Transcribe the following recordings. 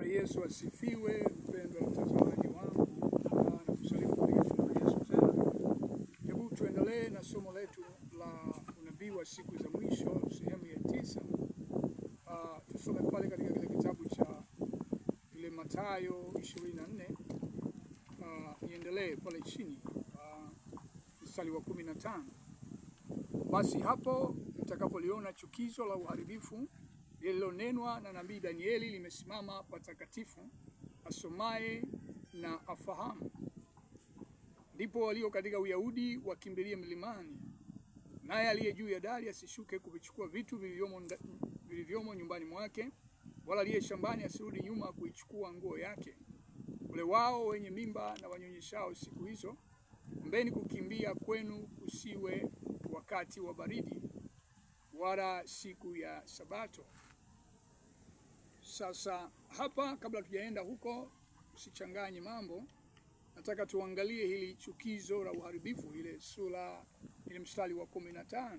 Bwana Yesu asifiwe. Mpendwa mtazamaji wangu, na kusalimu katika jina la Yesu tena. Hebu tuendelee na somo letu la unabii wa siku za mwisho sehemu ya 9. Tusome pale katika kile kitabu cha ile Mathayo 24. Niendelee pale chini mstari wa 15. Basi hapo mtakapoliona chukizo la uharibifu lililonenwa na nabii Danieli limesimama patakatifu, asomaye na afahamu. Ndipo walio katika Uyahudi wakimbilie mlimani, naye aliye juu ya dari asishuke kuvichukua vitu vilivyomo nyumbani mwake, wala aliye shambani asirudi nyuma kuichukua nguo yake. Ole wao wenye mimba na wanyonyeshao siku hizo, ombeni kukimbia kwenu kusiwe wakati wa baridi, wala siku ya Sabato. Sasa hapa, kabla tujaenda huko, usichanganye mambo, nataka tuangalie hili chukizo la uharibifu, ile sura ile mstari wa 15.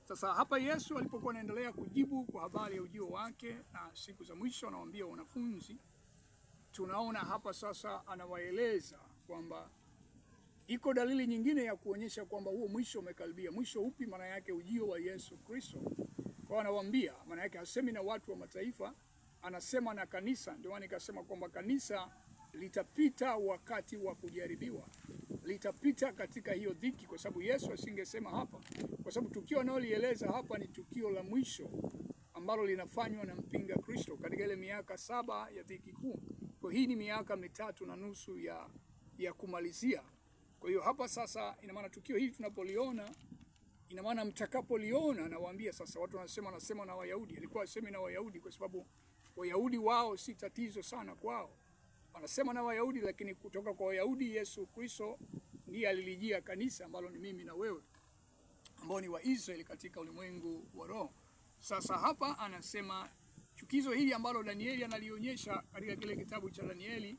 Sasa hapa Yesu alipokuwa anaendelea kujibu kwa habari ya ujio wake na siku za mwisho, anawaambia wanafunzi, tunaona hapa sasa anawaeleza kwamba iko dalili nyingine ya kuonyesha kwamba huo mwisho umekaribia. Mwisho upi? Maana yake ujio wa Yesu Kristo. Kwa anawaambia, maana yake hasemi na watu wa mataifa, anasema na kanisa. Ndio maana nikasema kwamba kanisa litapita wakati wa kujaribiwa, litapita katika hiyo dhiki, kwa sababu Yesu asingesema hapa, kwa sababu tukio analolieleza hapa ni tukio la mwisho ambalo linafanywa na mpinga Kristo katika ile miaka 7 ya dhiki kuu. Kwa hii ni miaka 3.5 ya kumalizia. Kwa hiyo hapa sasa, ina maana tukio hili tunapoliona, ina maana mtakapoliona, nawaambia sasa, watu wanasema na Wayahudi. Alikuwa asemi na Wayahudi kwa sababu Wayahudi wao si tatizo sana kwao. Wanasema na Wayahudi, lakini kutoka kwa Wayahudi Yesu Kristo ndiye alilijia kanisa ambalo ni mimi na wewe, ambao ni Waisraeli katika ulimwengu wa roho. Sasa hapa anasema chukizo hili ambalo Danieli analionyesha katika kile kitabu cha Danieli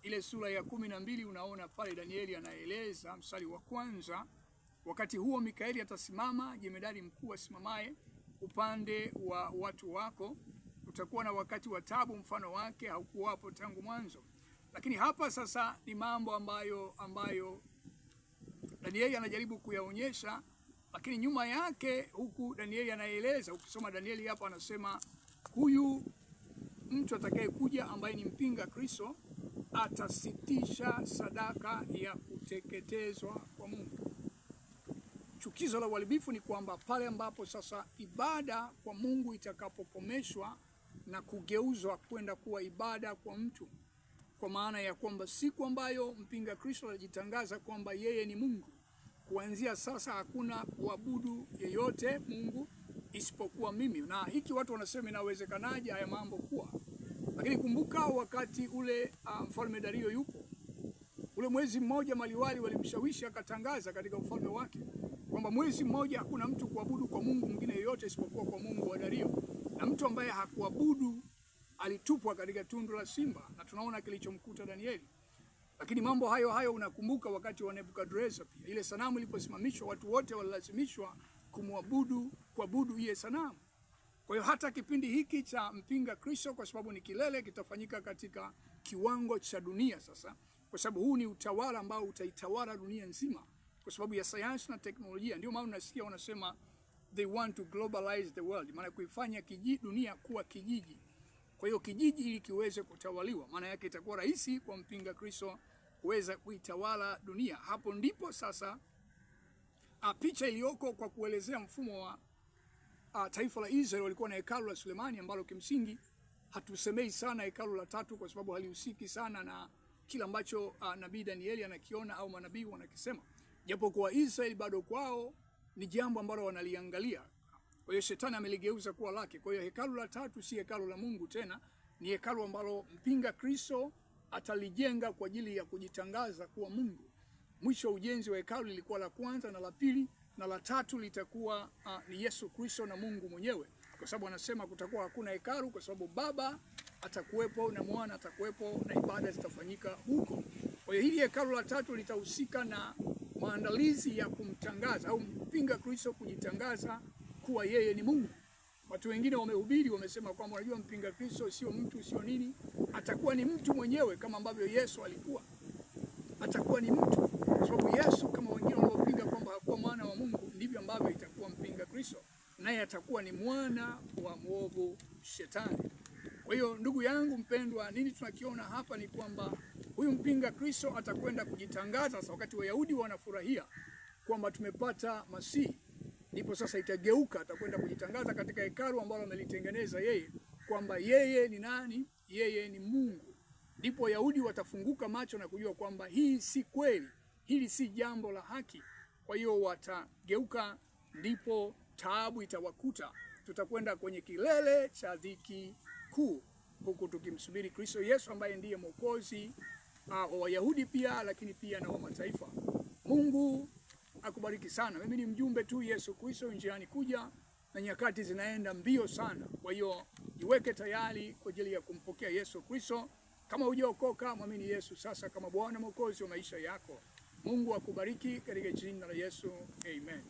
ile sura ya 12. Unaona pale Danieli anaeleza mstari wa 1, wakati huo Mikaeli atasimama, jemedari mkuu asimamaye upande wa watu wako. Utakuwa na wakati wa taabu, mfano wake haukuwapo tangu mwanzo. Lakini hapa sasa ni mambo ambayo Danieli anajaribu kuyaonyesha, lakini nyuma yake huku Danieli anaeleza. Ukisoma Danieli hapa anasema huyu mtu atakayekuja ambaye ni mpinga Kristo atasitisha sadaka ya kuteketezwa kwa Mungu. Chukizo la uharibifu ni kwamba pale ambapo sasa ibada kwa Mungu itakapokomeshwa na kugeuzwa kwenda kuwa ibada kwa mtu, kwa maana ya kwamba siku ambayo mpinga Kristo anajitangaza kwamba yeye ni Mungu, kuanzia sasa hakuna kuabudu yeyote Mungu isipokuwa mimi. Na hiki watu wanasema inawezekanaje haya mambo kuwa? Lakini kumbuka wakati ule mfalme Dario yupo, ule mwezi mmoja maliwali walimshawishi akatangaza katika ufalme wake kwamba mwezi mmoja hakuna mtu kuabudu kwa Mungu mwingine yeyote isipokuwa kwa Mungu wa Dario. Na mtu ambaye hakuabudu alitupwa katika tundu la simba, na tunaona kilichomkuta Danieli. Lakini mambo hayo unakumbuka wakati wa Nebukadreza pia, ile sanamu iliposimamishwa, watu wote walilazimishwa kuabudu ile sanamu. Kwa hiyo hata kipindi hiki cha mpinga Kristo, kwa sababu ni kilele, kitafanyika katika kiwango cha dunia sasa, kwa sababu huu ni utawala ambao utaitawala dunia nzima kwa sababu ya sayansi na teknolojia. Ndio maana unasikia wanasema they want to globalize the world, maana kuifanya dunia kuwa kijiji. Kwa hiyo kijiji ili kiweze kutawaliwa, maana yake itakuwa rahisi kwa mpinga Kristo kuweza kuitawala dunia. Hapo ndipo sasa picha iliyoko kwa kuelezea mfumo wa taifa la Israeli. Walikuwa na hekalu la Sulemani ambalo kimsingi hatusemei sana hekalu la 3 kwa sababu halihusiki sana na kila ambacho nabii Danieli anakiona au manabii wanakisema, japo kwa Israeli bado kwao ni jambo ambalo wanaliangalia. Kwa hiyo shetani ameligeuza kuwa lake. Kwa hiyo hekalu la 3 si hekalu la Mungu tena, ni hekalu ambalo mpinga Kristo atalijenga kwa ajili ya kujitangaza kuwa Mungu. Mwisho ujenzi wa hekalu lilikuwa la kwanza na la pili, na la 3 litakuwa ni Yesu Kristo na Mungu mwenyewe, kwa sababu anasema kutakuwa hakuna hekalu kwa sababu Baba atakuwepo na Mwana atakuwepo na ibada zitafanyika huko. Kwa hiyo hili hekalu la 3 litahusika na maandalizi ya kumtangaza au mpinga Kristo kujitangaza kuwa yeye ni Mungu. Watu wengine wamehubiri, wamesema kwamba unajua, mpinga Kristo sio mtu, sio nini, atakuwa ni mtu mwenyewe kama ambavyo Yesu alikuwa. Atakuwa ni mtu, kwa sababu Yesu, kama wengine wanaopinga kwamba hakuwa mwana wa Mungu, ndivyo ambavyo itakuwa mpinga Kristo, naye atakuwa ni mwana wa mwovu Shetani. Kwa hiyo ndugu yangu mpendwa, nini tunakiona hapa ni kwamba huyu mpinga Kristo atakwenda kujitangaza. Sasa wakati Wayahudi wanafurahia kwamba tumepata Masihi, ndipo sasa itageuka, atakwenda kujitangaza katika hekalu ambalo amelitengeneza yeye, kwamba yeye ni nani? Yeye ni Mungu. Ndipo Wayahudi watafunguka macho na kujua kwamba hii si kweli, hili si jambo la haki. Kwa hiyo watageuka, ndipo taabu itawakuta. Tutakwenda kwenye kilele cha dhiki kuu, huku tukimsubiri Kristo Yesu ambaye ndiye Mwokozi wa Wayahudi pia, lakini pia na wa mataifa. Mungu akubariki sana. Mimi ni mjumbe tu, Yesu Kristo njiani kuja, na nyakati zinaenda mbio sana. Kwa hiyo jiweke tayari kwa ajili ya kumpokea Yesu Kristo. Kama hujaokoka, mwamini Yesu sasa kama Bwana Mwokozi wa maisha yako. Mungu akubariki katika jina la Yesu. Amen.